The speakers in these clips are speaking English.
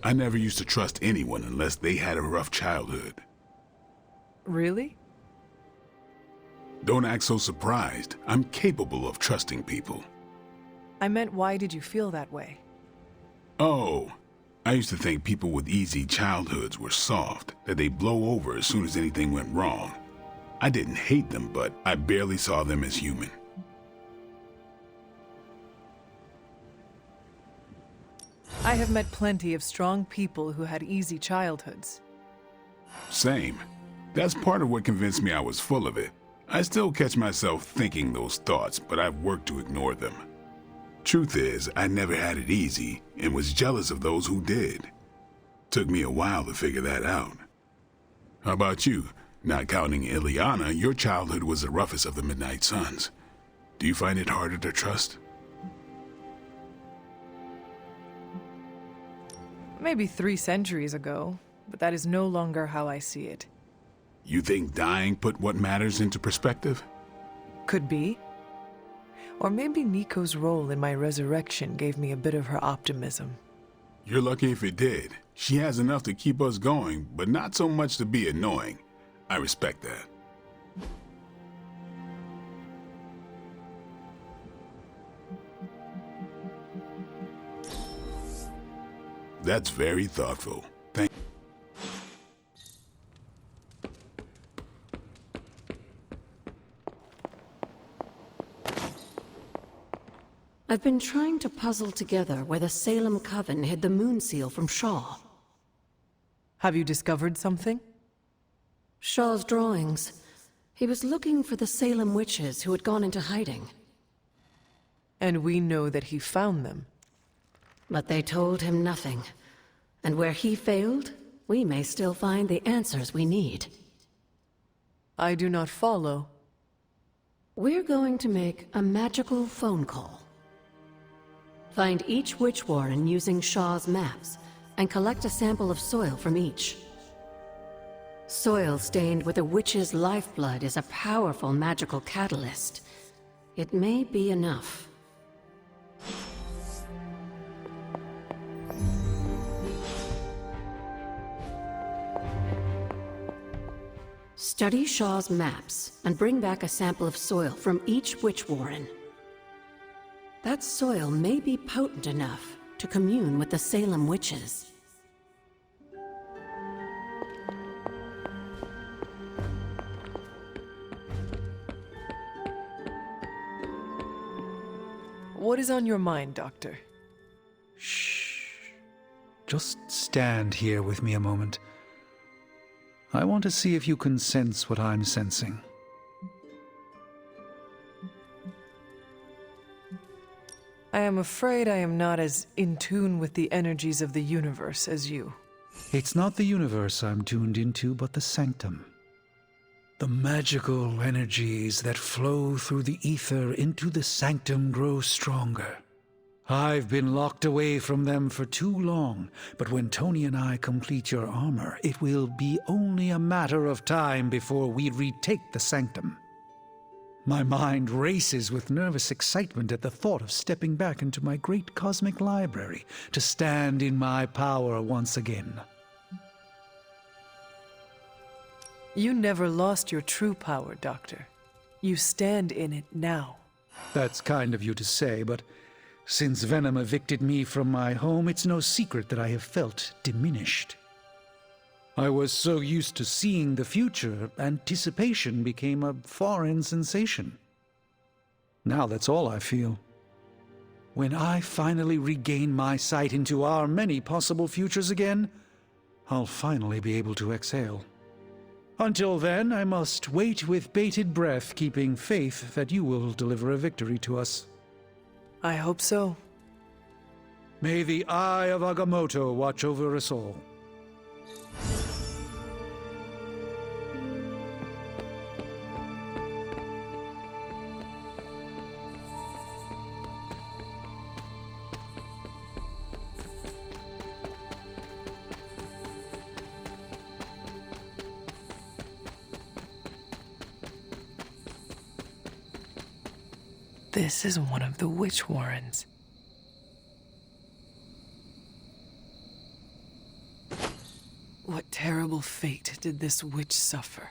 I never used to trust anyone unless they had a rough childhood. Really? Don't act so surprised. I'm capable of trusting people. I meant, why did you feel that way? Oh, I used to think people with easy childhoods were soft, that they'd blow over as soon as anything went wrong. I didn't hate them, but I barely saw them as human. I have met plenty of strong people who had easy childhoods. Same. That's part of what convinced me I was full of it. I still catch myself thinking those thoughts, but I've worked to ignore them. Truth is, I never had it easy and was jealous of those who did. Took me a while to figure that out. How about you? Not counting Ileana, your childhood was the roughest of the Midnight Suns. Do you find it harder to trust? Maybe 3 centuries ago, but that is no longer how I see it. You think dying put what matters into perspective? Could be. Or maybe Nico's role in my resurrection gave me a bit of her optimism. You're lucky if it did. She has enough to keep us going, but not so much to be annoying. I respect that. That's very thoughtful. Thank you. I've been trying to puzzle together where the Salem Coven hid the moon seal from Shaw. Have you discovered something? Shaw's drawings. He was looking for the Salem witches who had gone into hiding. And we know that he found them. But they told him nothing. And where he failed, we may still find the answers we need. I do not follow. We're going to make a magical phone call. Find each witch warren using Shaw's maps, and collect a sample of soil from each. Soil stained with a witch's lifeblood is a powerful magical catalyst. It may be enough. Study Shaw's maps and bring back a sample of soil from each witch warren. That soil may be potent enough to commune with the Salem witches. What is on your mind, Doctor? Shh. Just stand here with me a moment. I want to see if you can sense what I'm sensing. I am afraid I am not as in tune with the energies of the universe as you. It's not the universe I'm tuned into, but the sanctum. The magical energies that flow through the ether into the sanctum grow stronger. I've been locked away from them for too long, but when Tony and I complete your armor, it will be only a matter of time before we retake the sanctum. My mind races with nervous excitement at the thought of stepping back into my great cosmic library to stand in my power once again. You never lost your true power, Doctor. You stand in it now. That's kind of you to say, but since Venom evicted me from my home, it's no secret that I have felt diminished. I was so used to seeing the future, anticipation became a foreign sensation. Now that's all I feel. When I finally regain my sight into our many possible futures again, I'll finally be able to exhale. Until then, I must wait with bated breath, keeping faith that you will deliver a victory to us. I hope so. May the Eye of Agamotto watch over us all. This is one of the witch warrens. terrible fate did this witch suffer?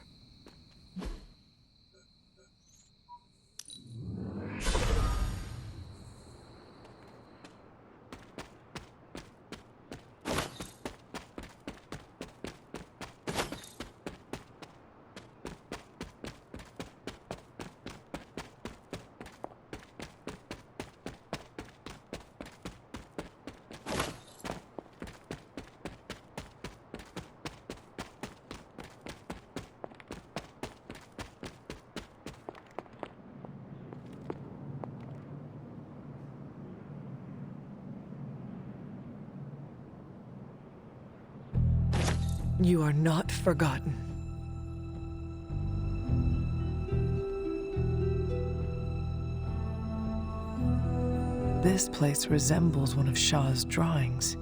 You are not forgotten. This place resembles one of Shaw's drawings.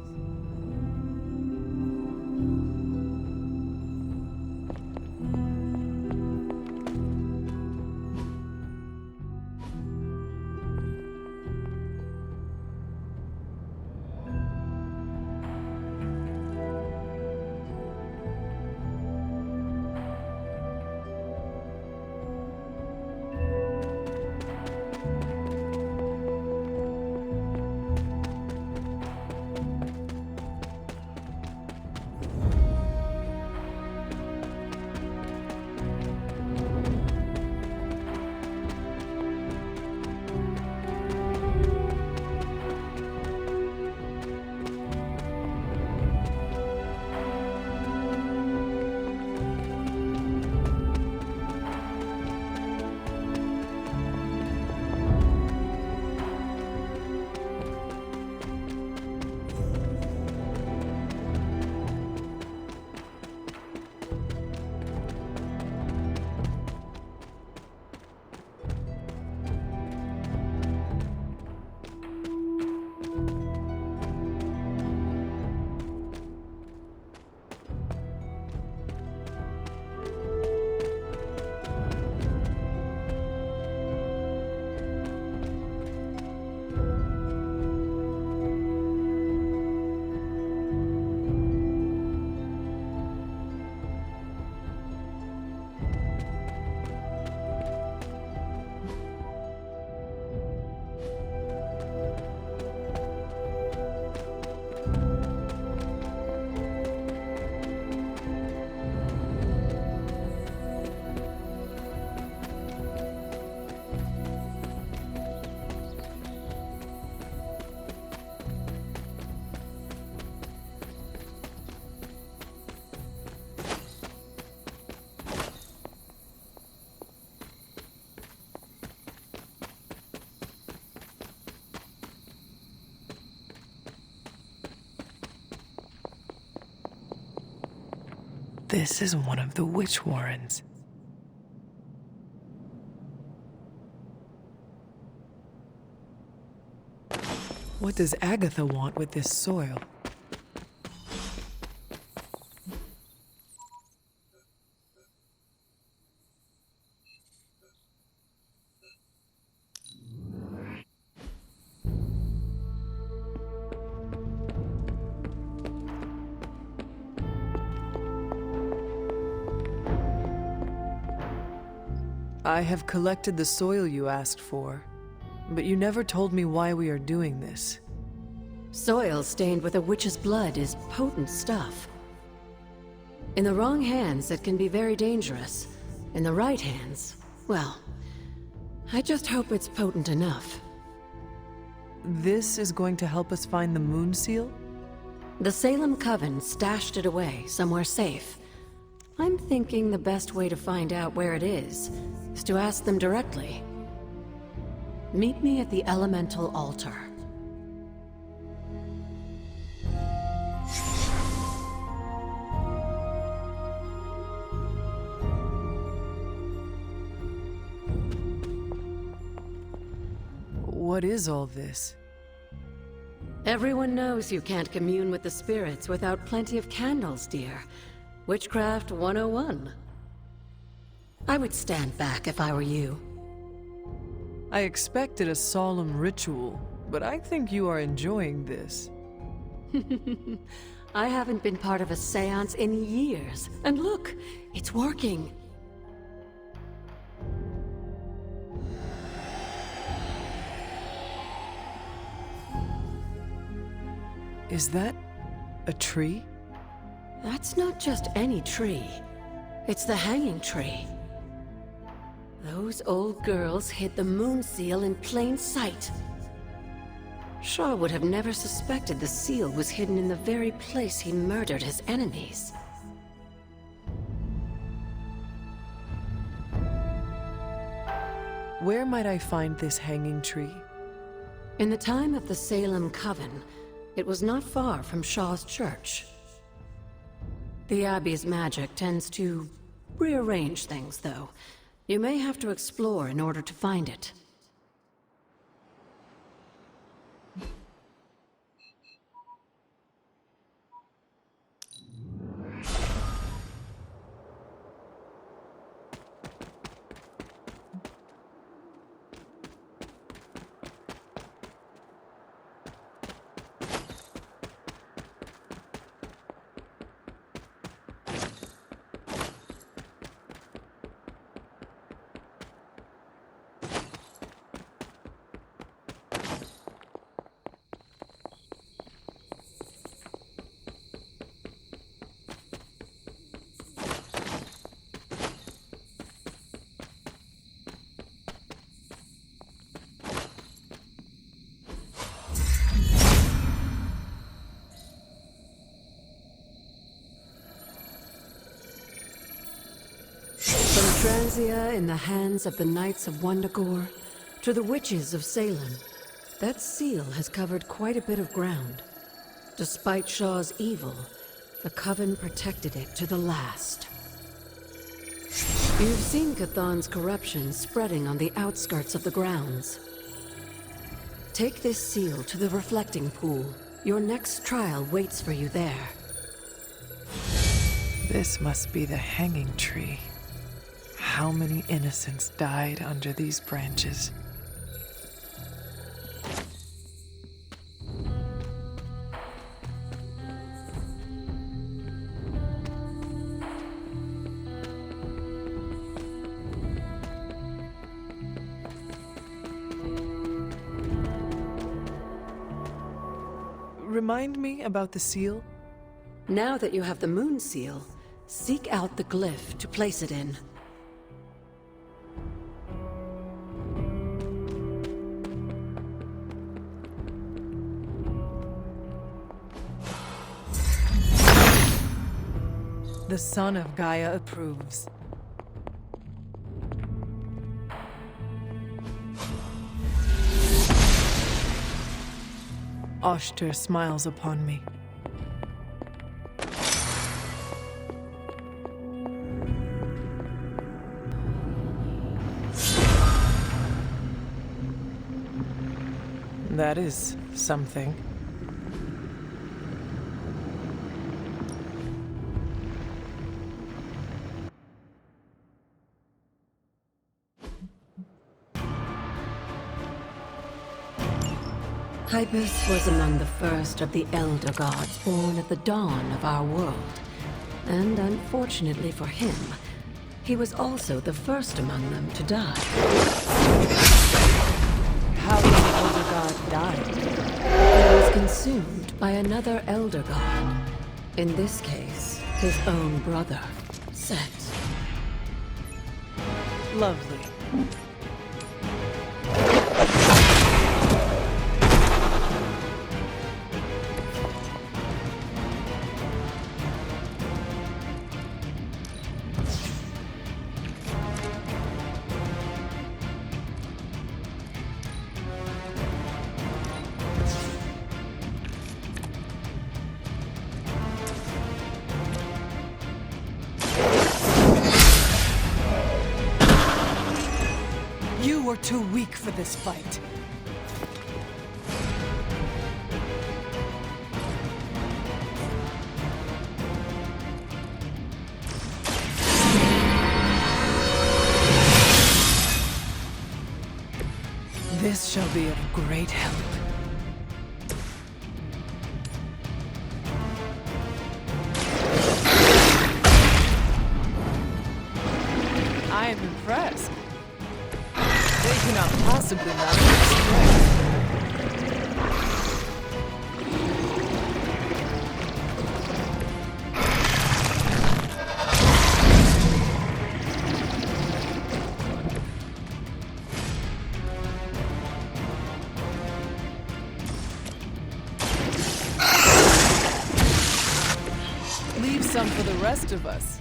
This is one of the witch warrens. What does Agatha want with this soil? I have collected the soil you asked for, but you never told me why we are doing this. Soil stained with a witch's blood is potent stuff. In the wrong hands, it can be very dangerous. In the right hands, well, I just hope it's potent enough. This is going to help us find the Moon Seal? The Salem Coven stashed it away somewhere safe. I'm thinking the best way to find out where it is to ask them directly. Meet me at the Elemental Altar. What is all this? Everyone knows you can't commune with the spirits without plenty of candles, dear. Witchcraft 101. I would stand back if I were you. I expected a solemn ritual, but I think you are enjoying this. I haven't been part of a seance in years. And look, it's working. Is that a tree? That's not just any tree. It's the hanging tree. Those old girls hid the moon seal in plain sight. Shaw would have never suspected the seal was hidden in the very place he murdered his enemies. Where might I find this hanging tree? In the time of the Salem Coven, it was not far from Shaw's church. The Abbey's magic tends to rearrange things, though. You may have to explore in order to find it. Franzia in the hands of the Knights of Wundagore, to the witches of Salem, that seal has covered quite a bit of ground. Despite Shaw's evil, the Coven protected it to the last. You've seen Chthon's corruption spreading on the outskirts of the grounds. Take this seal to the reflecting pool. Your next trial waits for you there. This must be the hanging tree. How many innocents died under these branches? Remind me about the seal? Now that you have the moon seal, seek out the glyph to place it in. The son of Gaia approves. Oshter smiles upon me. That is something. Hypus was among the first of the Elder Gods born at the dawn of our world. And unfortunately for him, he was also the first among them to die. How did the Elder God die? He was consumed by another Elder God. In this case, his own brother, Set. Lovely. You were too weak for this fight. This shall be of great help. possibly match its strength. Leave some for the rest of us.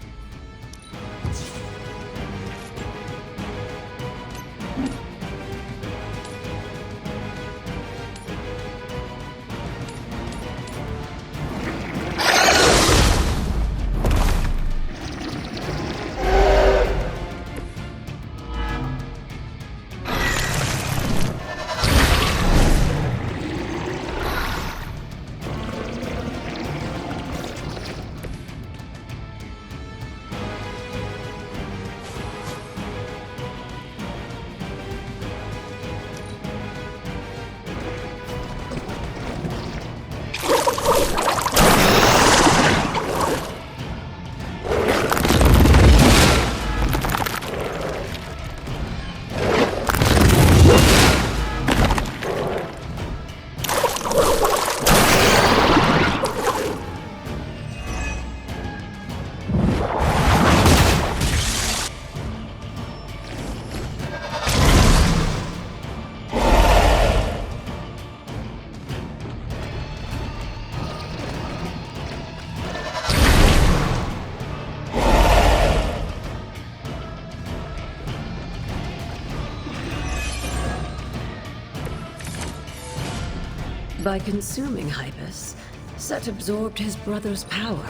By consuming Hypus, Set absorbed his brother's power,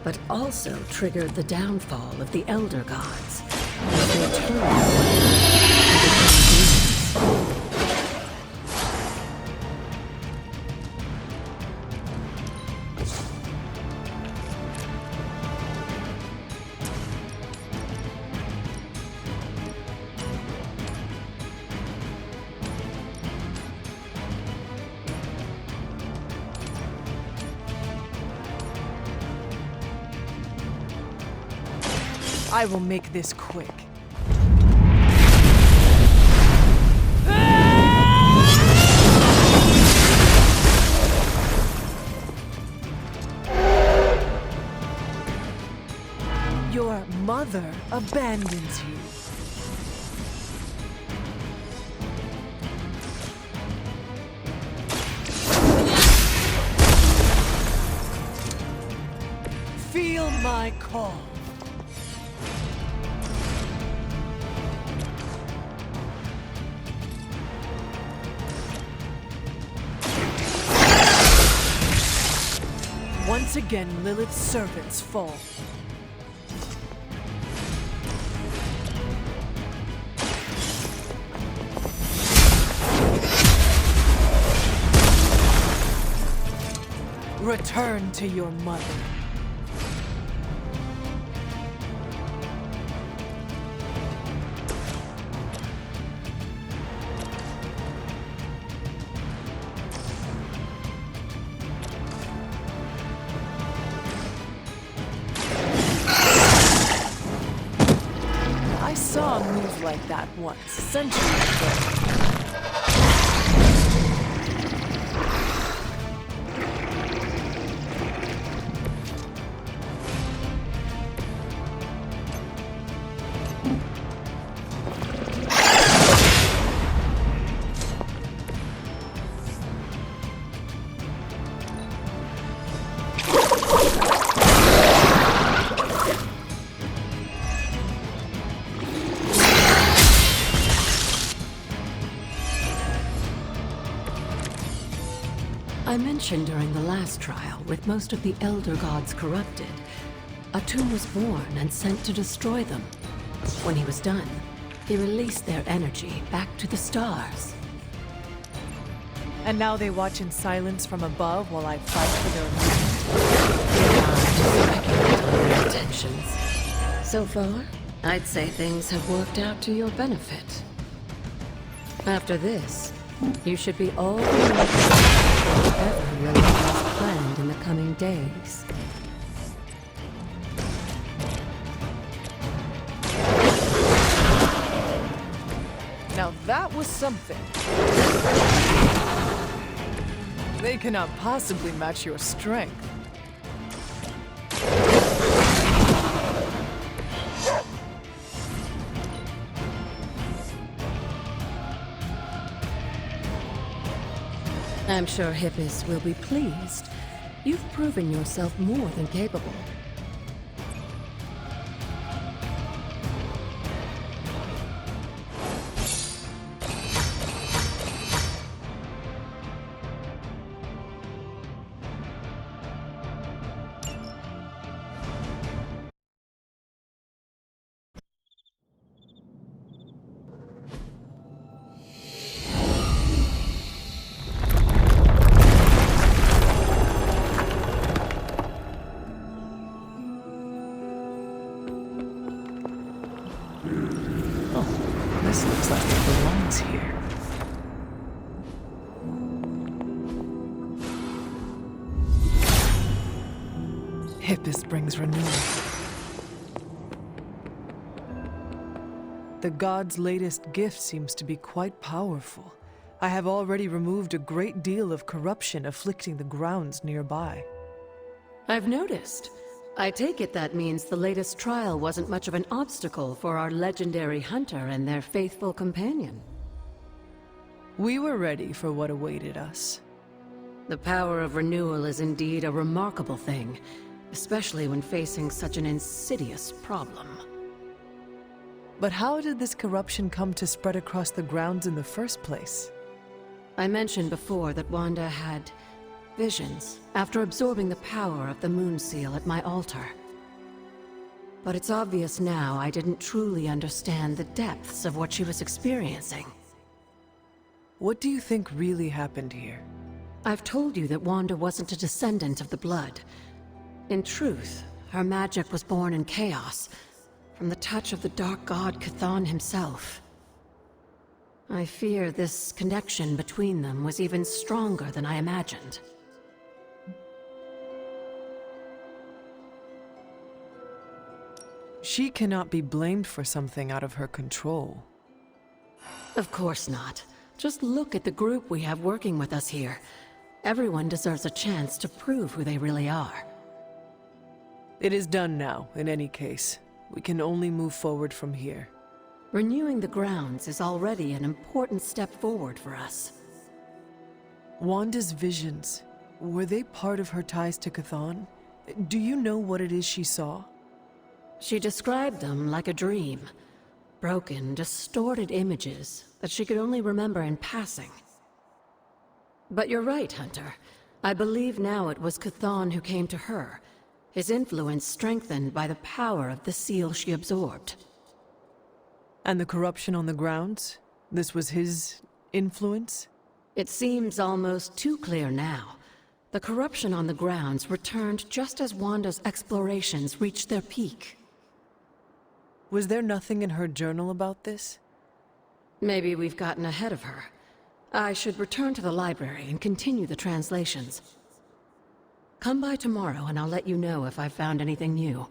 but also triggered the downfall of the Elder Gods, as they turned and became demons. I will make this quick. Your mother abandons you. Feel my call. Once again, Lilith's servants fall. Return to your mother. I saw a move like that once, centuries ago. I mentioned during the last trial, with most of the Elder Gods corrupted, Atun was born and sent to destroy them. When he was done, he released their energy back to the stars. And now they watch in silence from above while I fight for their Speculate on their intentions. So far, I'd say things have worked out to your benefit. After this, you should be all whatever your life has planned in the coming days. Now that was something. They cannot possibly match your strength. I'm sure Hippus will be pleased. You've proven yourself more than capable. This looks like it belongs here. Hippus brings renewal. The god's latest gift seems to be quite powerful. I have already removed a great deal of corruption afflicting the grounds nearby. I've noticed. I take it that means the latest trial wasn't much of an obstacle for our legendary hunter and their faithful companion. We were ready for what awaited us. The power of renewal is indeed a remarkable thing, especially when facing such an insidious problem. But how did this corruption come to spread across the grounds in the first place? I mentioned before that Wanda had visions after absorbing the power of the Moon Seal at my altar. But it's obvious now I didn't truly understand the depths of what she was experiencing. What do you think really happened here? I've told you that Wanda wasn't a descendant of the Blood. In truth, her magic was born in chaos, from the touch of the Dark God Chthon himself. I fear this connection between them was even stronger than I imagined. She cannot be blamed for something out of her control. Of course not. Just look at the group we have working with us here. Everyone deserves a chance to prove who they really are. It is done now, in any case. We can only move forward from here. Renewing the grounds is already an important step forward for us. Wanda's visions, were they part of her ties to Chthon? Do you know what it is she saw? She described them like a dream. Broken, distorted images that she could only remember in passing. But you're right, Hunter. I believe now it was Chthon who came to her, his influence strengthened by the power of the seal she absorbed. And the corruption on the grounds? This was his influence? It seems almost too clear now. The corruption on the grounds returned just as Wanda's explorations reached their peak. Was there nothing in her journal about this? Maybe we've gotten ahead of her. I should return to the library and continue the translations. Come by tomorrow and I'll let you know if I've found anything new.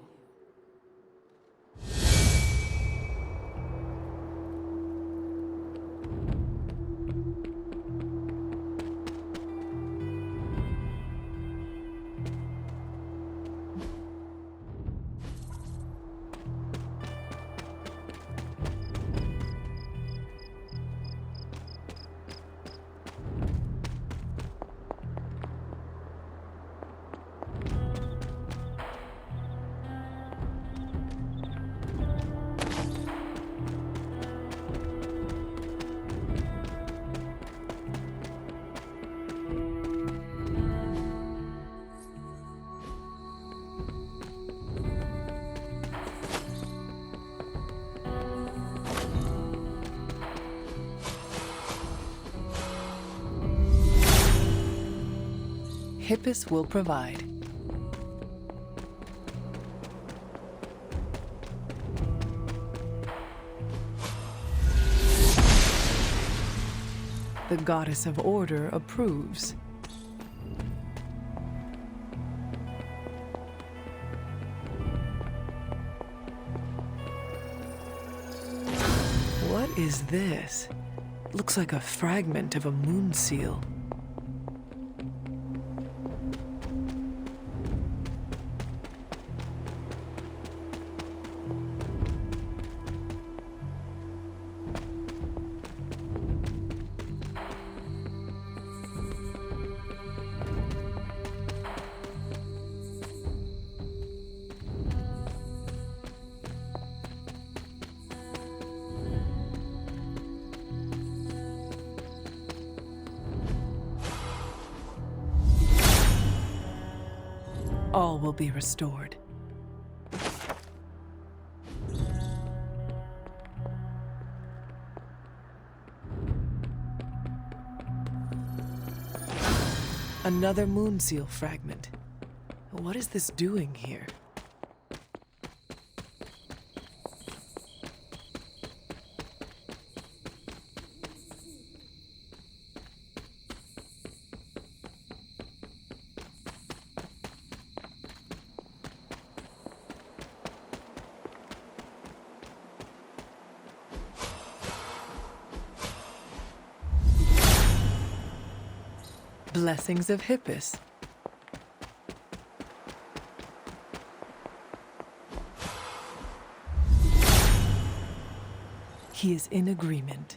Hippus will provide. The Goddess of Order approves. What is this? Looks like a fragment of a moon seal. All will be restored. Another moon seal fragment. What is this doing here? Blessings of Hippus. He is in agreement.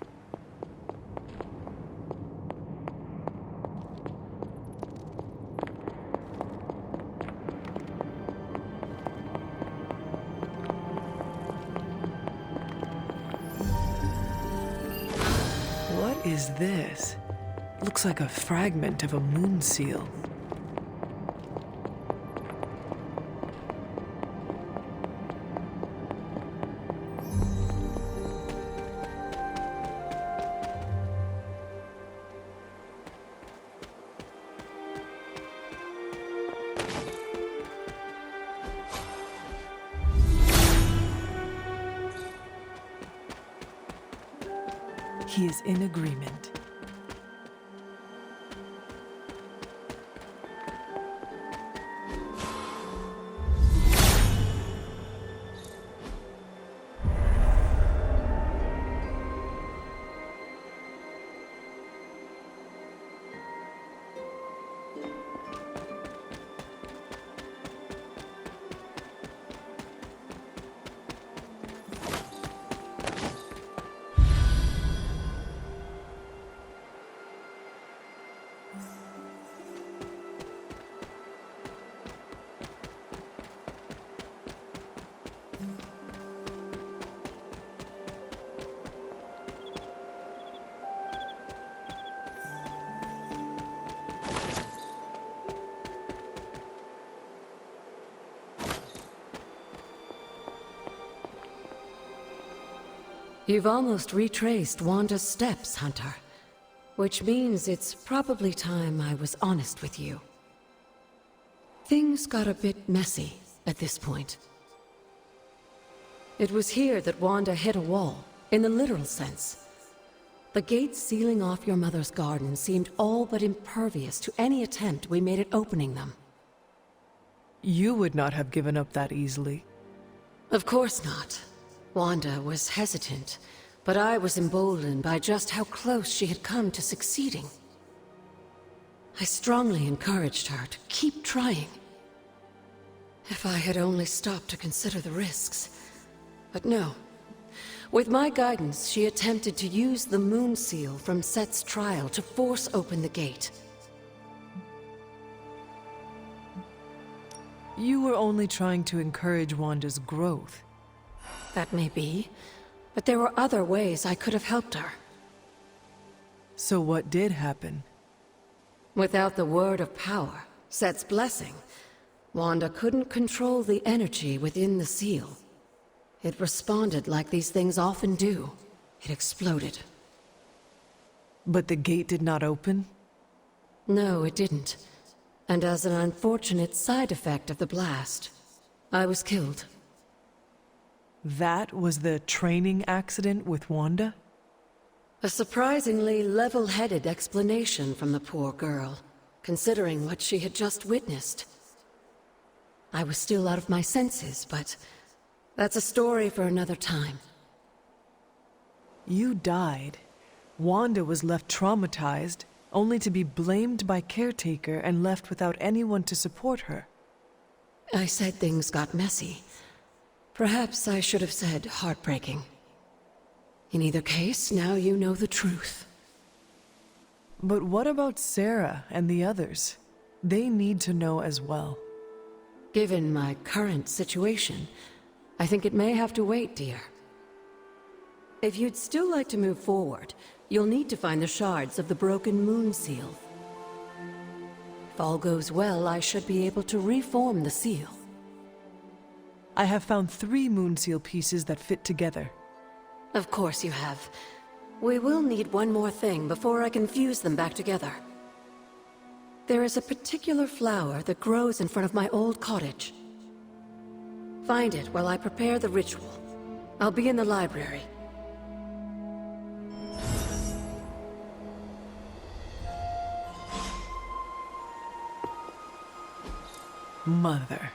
What is this? Looks like a fragment of a moon seal. He is in agreement. You've almost retraced Wanda's steps, Hunter. Which means it's probably time I was honest with you. Things got a bit messy at this point. It was here that Wanda hit a wall, in the literal sense. The gates sealing off your mother's garden seemed all but impervious to any attempt we made at opening them. You would not have given up that easily. Of course not. Wanda was hesitant, but I was emboldened by just how close she had come to succeeding. I strongly encouraged her to keep trying. If I had only stopped to consider the risks. But no. With my guidance, she attempted to use the moon seal from Set's trial to force open the gate. You were only trying to encourage Wanda's growth. That may be, but there were other ways I could have helped her. So what did happen? Without the word of power, Set's blessing, Wanda couldn't control the energy within the seal. It responded like these things often do. It exploded. But the gate did not open? No, it didn't. And as an unfortunate side effect of the blast, I was killed. That was the training accident with Wanda? A surprisingly level-headed explanation from the poor girl, considering what she had just witnessed. I was still out of my senses, but that's a story for another time. You died, Wanda was left traumatized, only to be blamed by Caretaker and left without anyone to support her. I said things got messy. Perhaps I should have said heartbreaking. In either case, now you know the truth. But what about Sarah and the others? They need to know as well. Given my current situation, I think it may have to wait, dear. If you'd still like to move forward, you'll need to find the shards of the broken moon seal. If all goes well, I should be able to reform the seal. I have found 3 moon seal pieces that fit together. Of course you have. We will need one more thing before I can fuse them back together. There is a particular flower that grows in front of my old cottage. Find it while I prepare the ritual. I'll be in the library. Mother.